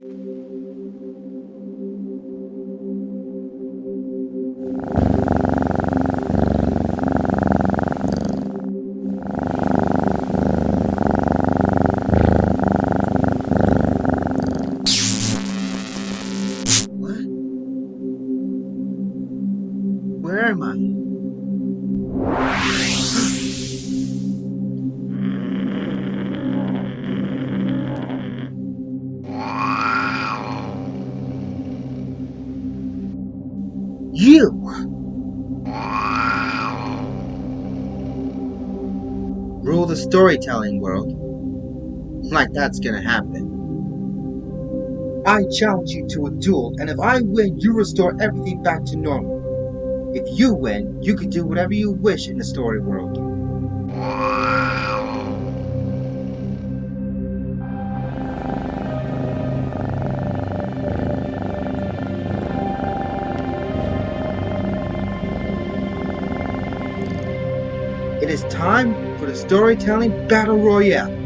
What? Where am I? You! Rule the storytelling world. Like that's gonna happen. I challenge you to a duel, and if I win, you restore everything back to normal. If you win, you can do whatever you wish in the story world. It is time for the Storytelling Battle Royale.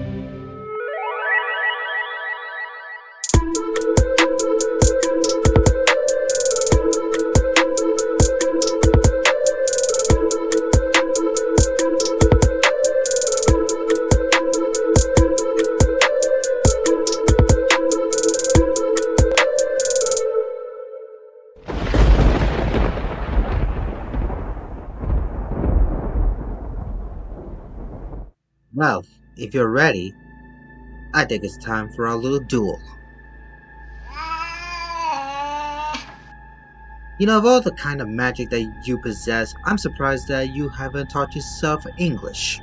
Well, if you're ready, I think it's time for our little duel. You know, of all the kind of magic that you possess, I'm surprised that you haven't taught yourself English.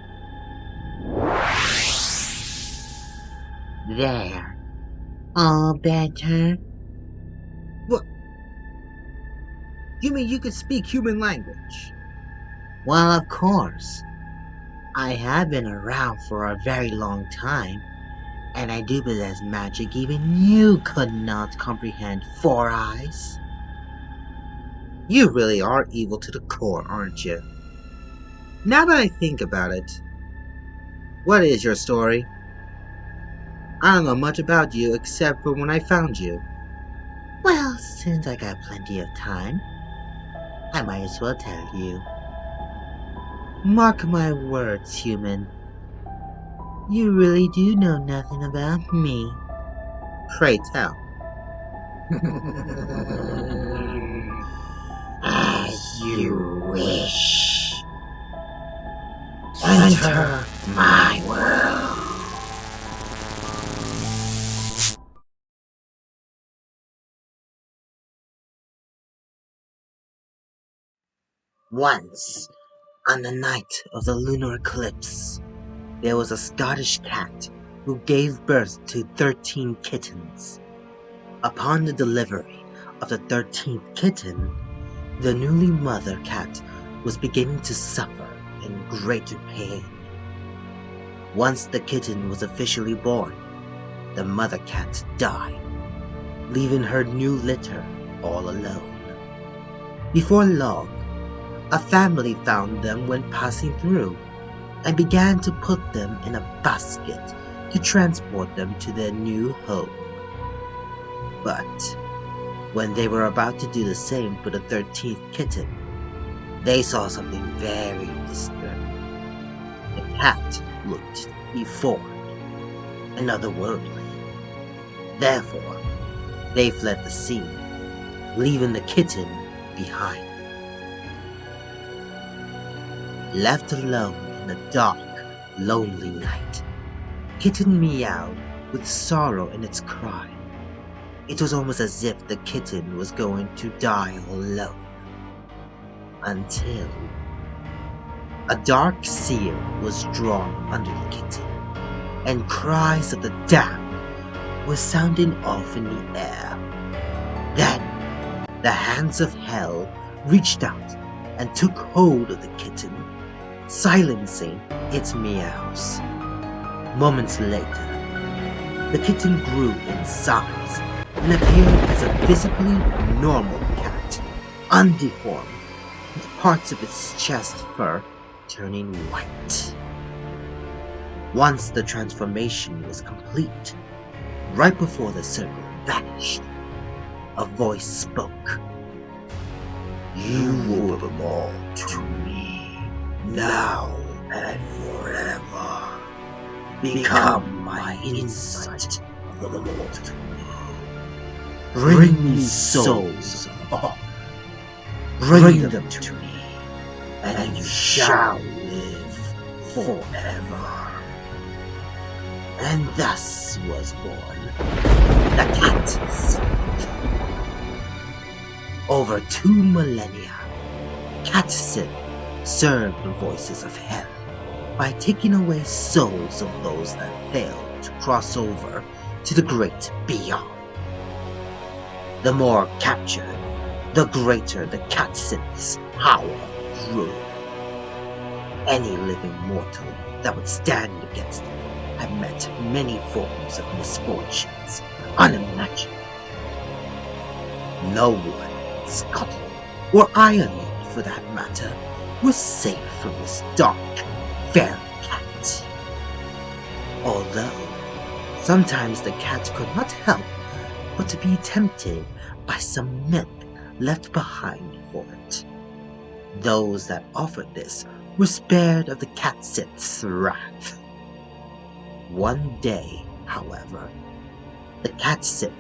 There. All better? What? You mean you can speak human language? Well, of course. I have been around for a very long time, and I do possess magic even you could not comprehend, Four Eyes. You really are evil to the core, aren't you? Now that I think about it, what is your story? I don't know much about you except for when I found you. Well, since I got plenty of time, I might as well tell you. Mark my words, human. You really do know nothing about me. Pray tell. As you wish. Enter my world. Once, on the night of the lunar eclipse, there was a Scottish cat who gave birth to 13 kittens. Upon the delivery of the 13th kitten, the newly mother cat was beginning to suffer in great pain. Once the kitten was officially born, the mother cat died, leaving her new litter all alone. Before long, a family found them when passing through and began to put them in a basket to transport them to their new home. But when they were about to do the same for the 13th kitten, they saw something very disturbing. The cat looked deformed and otherworldly. Therefore, they fled the scene, leaving the kitten behind. Left alone in a dark, lonely night, Kitten meowed with sorrow in its cry. It was almost as if the kitten was going to die all alone. Until a dark seal was drawn under the kitten, and cries of the damned were sounding off in the air. Then the hands of hell reached out and took hold of the kitten, silencing its meows. Moments later, the kitten grew in size and appeared as a physically normal cat, undeformed, with parts of its chest fur turning white. Once the transformation was complete, right before the circle, vanished. A voice spoke. You will belong to me, now and forever. Become my insight of the mortal world. Bring me souls of all. Bring them to me, and you shall live forever. And thus was born the cat. Over 2 millennia, Cat Sith served the voices of hell by taking away souls of those that failed to cross over to the great beyond. The more captured, the greater the Cat Sith's power grew. Any living mortal that would stand against them had met many forms of misfortunes unimaginable. No one in Scotland, or Ireland for that matter, was safe from this dark, fairy cat. Although, sometimes the cat could not help but to be tempted by some myth left behind for it. Those that offered this were spared of the Cat Sith's wrath. One day, however, the Cat Sith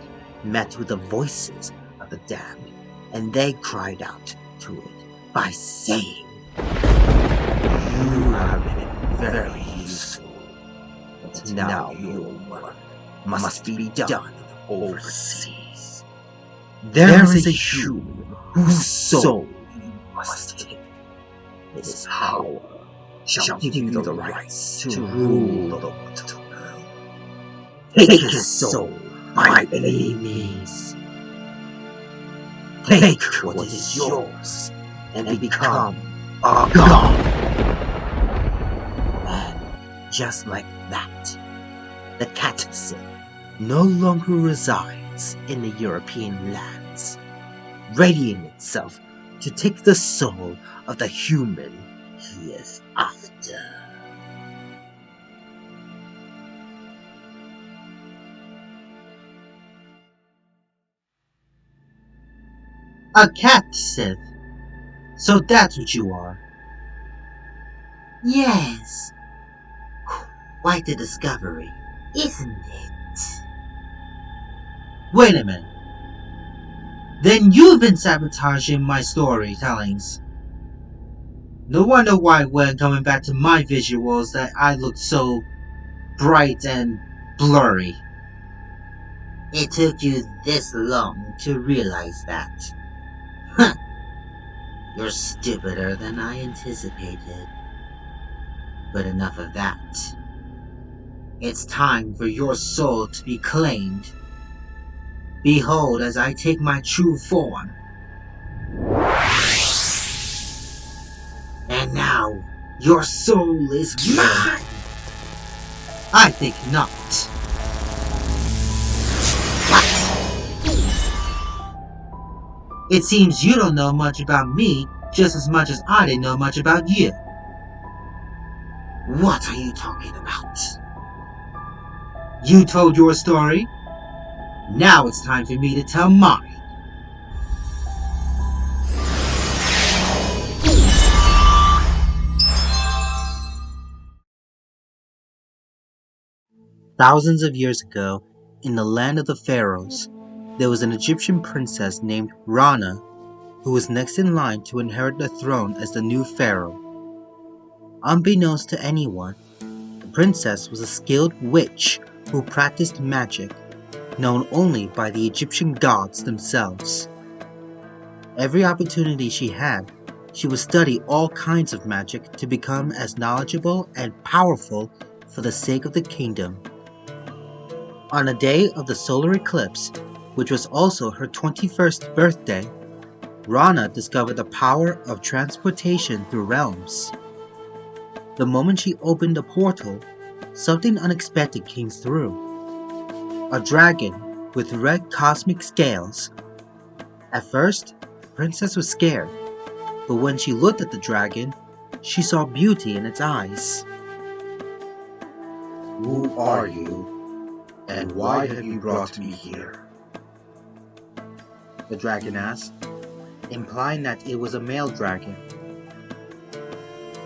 met with the voices of the damned, and they cried out to it by saying, You have been very useful, but now your work must be done overseas. There is a human whose soul you must take. His power shall give you the rights to rule the mortal world. Take his soul by any means. Take what is yours and become a god. And just like that, the Cat Sith no longer resides in the European lands, readying itself to take the soul of the human he is after. A Cat Sith? So that's what you are? Yes. Quite a discovery, isn't it? Wait a minute. Then you've been sabotaging my storytellings. No wonder why when coming back to my visuals that I looked so bright and blurry. It took you this long to realize that. Huh. You're stupider than I anticipated. But enough of that. It's time for your soul to be claimed. Behold as I take my true form. And now, your soul is mine! I think not. What? It seems you don't know much about me, just as much as I didn't know much about you. What are you talking about? You told your story. Now it's time for me to tell mine. Thousands of years ago, in the land of the pharaohs, there was an Egyptian princess named Rana, who was next in line to inherit the throne as the new pharaoh. Unbeknownst to anyone, the princess was a skilled witch who practiced magic, known only by the Egyptian gods themselves. Every opportunity she had, she would study all kinds of magic to become as knowledgeable and powerful for the sake of the kingdom. On a day of the solar eclipse, which was also her 21st birthday, Rana discovered the power of transportation through realms. The moment she opened the portal, something unexpected came through. A dragon with red cosmic scales. At first, the princess was scared, but when she looked at the dragon, she saw beauty in its eyes. Who are you, and why have you brought me here? the dragon asked, implying that it was a male dragon.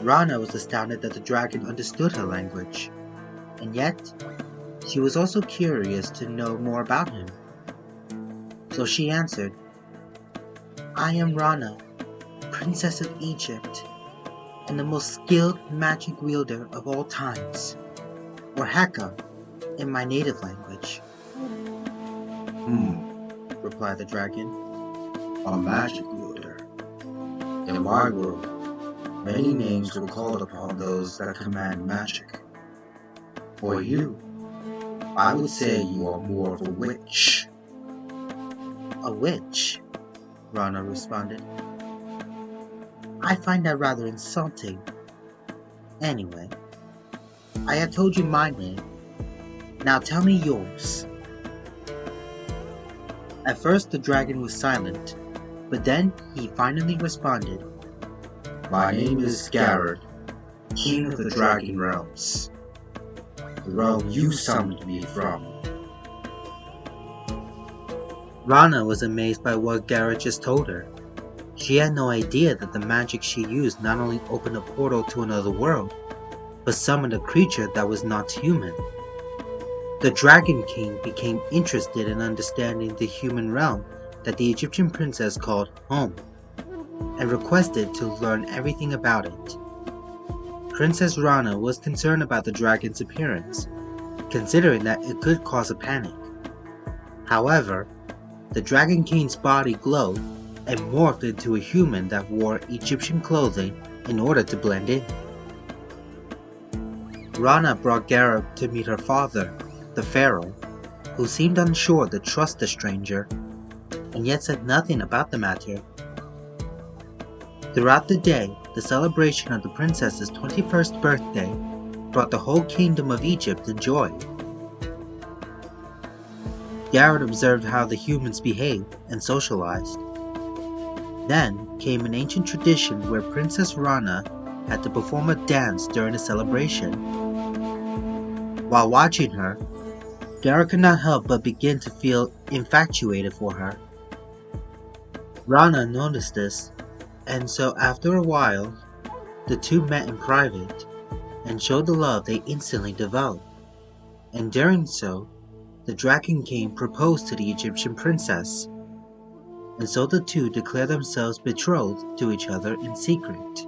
Rana was astounded that the dragon understood her language, and yet she was also curious to know more about him. So she answered, I am Rana, Princess of Egypt, and the most skilled magic wielder of all times, or Heka in my native language. Replied the dragon. A magic wielder. In my world, many names were called upon those that command magic. For you, I would say you are more of a witch. A witch? Rana responded. I find that rather insulting. Anyway, I have told you my name. Now tell me yours. At first the dragon was silent, but then he finally responded. My name is Garrett, King of the Dragon Realms. The realm you summoned me from. Rana was amazed by what Garrett just told her. She had no idea that the magic she used not only opened a portal to another world, but summoned a creature that was not human. The Dragon King became interested in understanding the human realm that the Egyptian princess called home, and requested to learn everything about it. Princess Rana was concerned about the dragon's appearance, considering that it could cause a panic. However, the Dragon King's body glowed and morphed into a human that wore Egyptian clothing in order to blend in. Rana brought Garrett to meet her father, the pharaoh, who seemed unsure to trust the stranger, and yet said nothing about the matter. Throughout the day, the celebration of the princess's 21st birthday brought the whole kingdom of Egypt in joy. Garrett observed how the humans behaved and socialized. Then came an ancient tradition where Princess Rana had to perform a dance during the celebration. While watching her, Garrett could not help but begin to feel infatuated for her. Rana noticed this, and so after a while, the two met in private and showed the love they instantly developed. And during so, the Dragon King proposed to the Egyptian princess, and so the two declared themselves betrothed to each other in secret.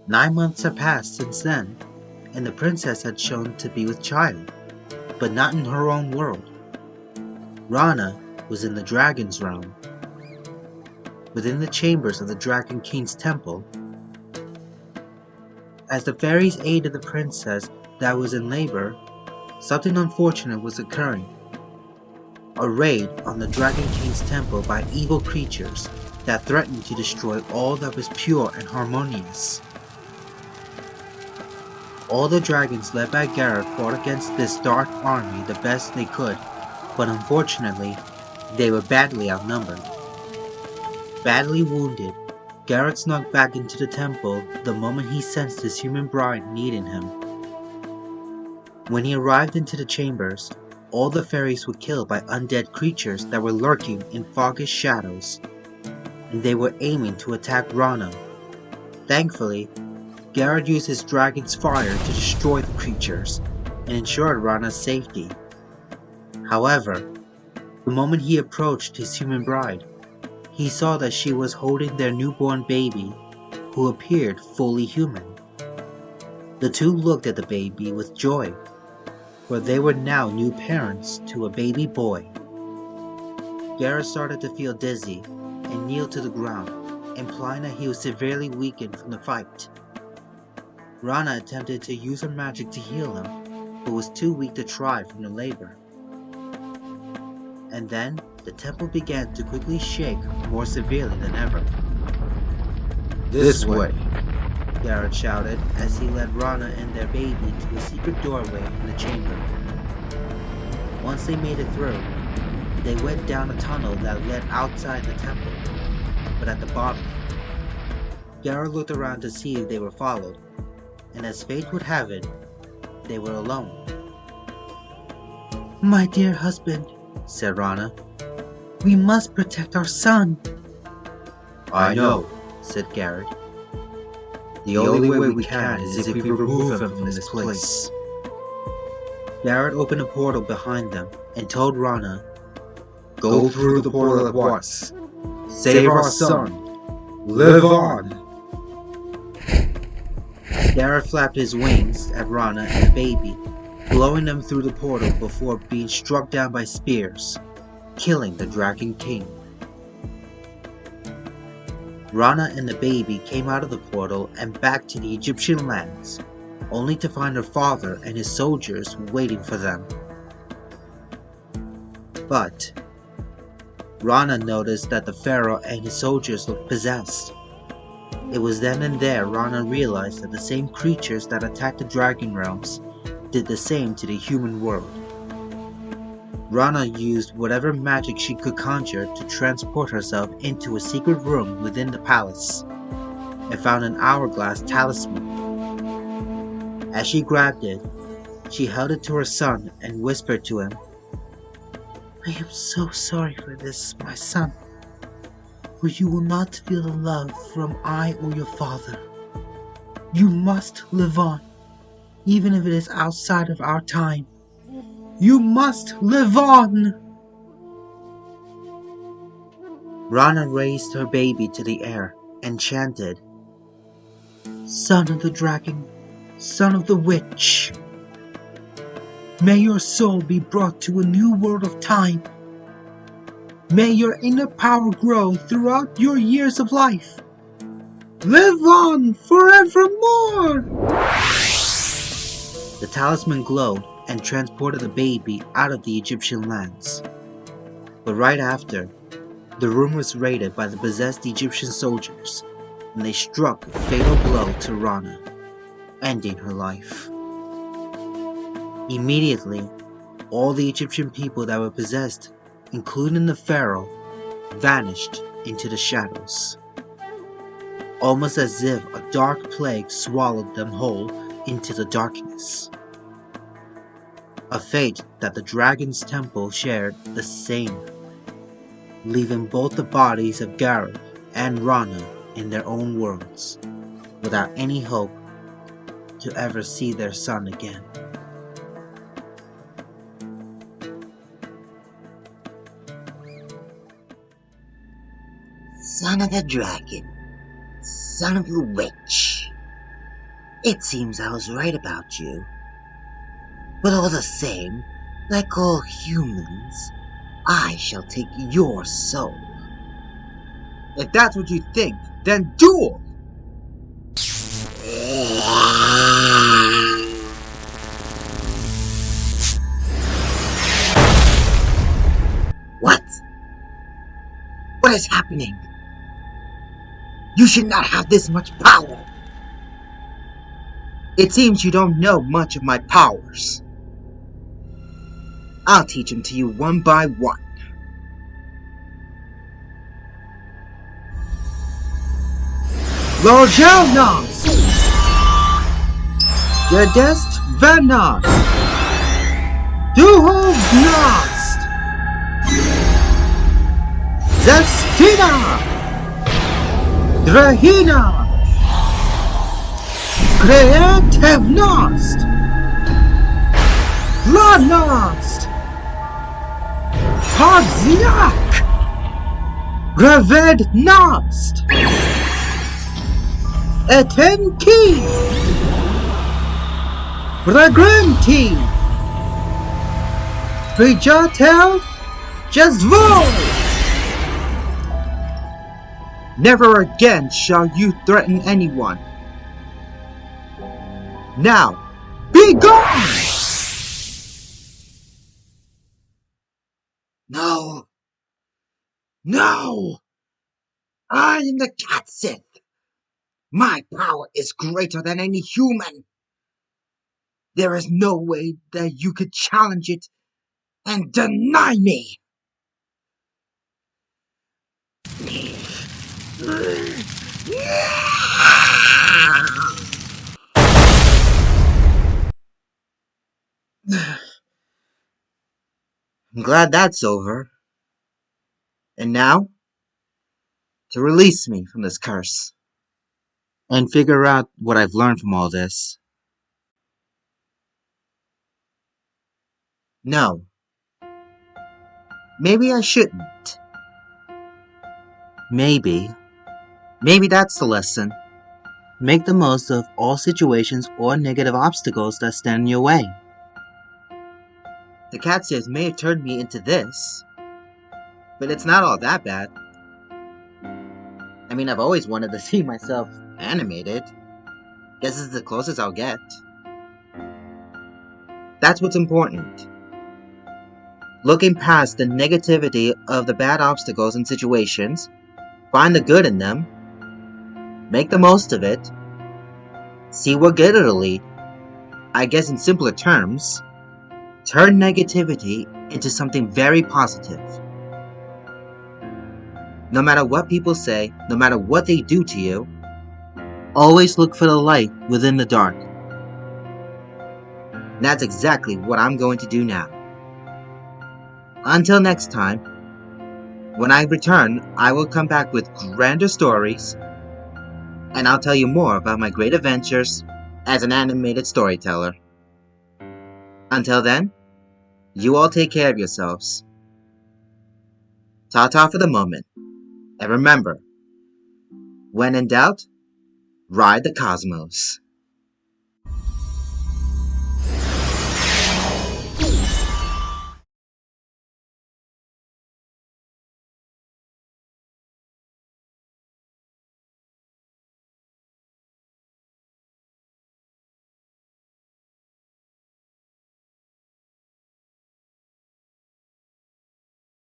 9 months had passed since then, and the princess had shown to be with child, but not in her own world. Rana was in the dragon's realm. Within the chambers of the Dragon King's temple. As the fairies aided the princess that was in labor, something unfortunate was occurring. A raid on the Dragon King's temple by evil creatures that threatened to destroy all that was pure and harmonious. All the dragons led by Garrett fought against this dark army the best they could, but unfortunately, they were badly outnumbered. Badly wounded, Garrett snuck back into the temple the moment he sensed his human bride needing him. When he arrived into the chambers, all the fairies were killed by undead creatures that were lurking in foggish shadows, and they were aiming to attack Rana. Thankfully, Garrett used his dragon's fire to destroy the creatures and ensured Rana's safety. However, the moment he approached his human bride, he saw that she was holding their newborn baby, who appeared fully human. The two looked at the baby with joy, for they were now new parents to a baby boy. Garrett started to feel dizzy and kneeled to the ground, implying that he was severely weakened from the fight. Rana attempted to use her magic to heal him, but was too weak to try from the labor. And then, the temple began to quickly shake more severely than ever. This way, Garrett shouted as he led Rana and their baby to a secret doorway in the chamber. Once they made it through, they went down a tunnel that led outside the temple, but at the bottom, Garrett looked around to see if they were followed, and as fate would have it, they were alone. "My dear husband," said Rana, We must protect our son. I know, said Garrett. the only way we can is if we remove him from this place. Garrett opened a portal behind them and told Rana, Go through the portal at once. Save our son. Live on. Garrett flapped his wings at Rana and the baby, blowing them through the portal before being struck down by spears, killing the Dragon King. Rana and the baby came out of the portal and back to the Egyptian lands, only to find her father and his soldiers waiting for them. But Rana noticed that the pharaoh and his soldiers looked possessed. It was then and there Rana realized that the same creatures that attacked the dragon realms did the same to the human world. Rana used whatever magic she could conjure to transport herself into a secret room within the palace and found an hourglass talisman. As she grabbed it, she held it to her son and whispered to him, I am so sorry for this, my son, for you will not feel the love from I or your father. You must live on, even if it is outside of our time. You must live on! Rana raised her baby to the air and chanted, Son of the dragon, son of the witch, may your soul be brought to a new world of time. May your inner power grow throughout your years of life. Live on forevermore! The talisman glowed and transported the baby out of the Egyptian lands. But right after, the room was raided by the possessed Egyptian soldiers, and they struck a fatal blow to Rana, ending her life. Immediately, all the Egyptian people that were possessed, including the pharaoh, vanished into the shadows, almost as if a dark plague swallowed them whole into the darkness. A fate that the Dragon's Temple shared the same, leaving both the bodies of Garrett and Rana in their own worlds, without any hope to ever see their son again. Son of the dragon, son of the witch. It seems I was right about you. But all the same, like all humans, I shall take your soul. If that's what you think, then duel! What? What is happening? You should not have this much power. It seems you don't know much of my powers. I'll teach them to you one by one. Lorgelnas! Gedest Venas! Duhovnast! Zestina! Drahina! Kreatevnost! Lanost! Podziak! Gravednost! Etenki! Bragrenti! Prijatel Jezvol! Never again shall you threaten anyone. Now, be gone! No. No! I am the cat Sith. My power is greater than any human. There is no way that you could challenge it and deny me. I'm glad that's over. And now, to release me from this curse and figure out what I've learned from all this. No, maybe I shouldn't. Maybe that's the lesson. Make the most of all situations or negative obstacles that stand in your way. The cat stairs may have turned me into this, but it's not all that bad. I mean, I've always wanted to see myself animated. Guess it's the closest I'll get. That's what's important. Looking past the negativity of the bad obstacles and situations, find the good in them, make the most of it, see what good it'll lead. I guess in simpler terms, turn negativity into something very positive. No matter what people say, no matter what they do to you, always look for the light within the dark. And that's exactly what I'm going to do now. Until next time, when I return, I will come back with grander stories, and I'll tell you more about my great adventures as an animated storyteller. Until then, you all take care of yourselves. Ta-ta for the moment. And remember, when in doubt, ride the cosmos.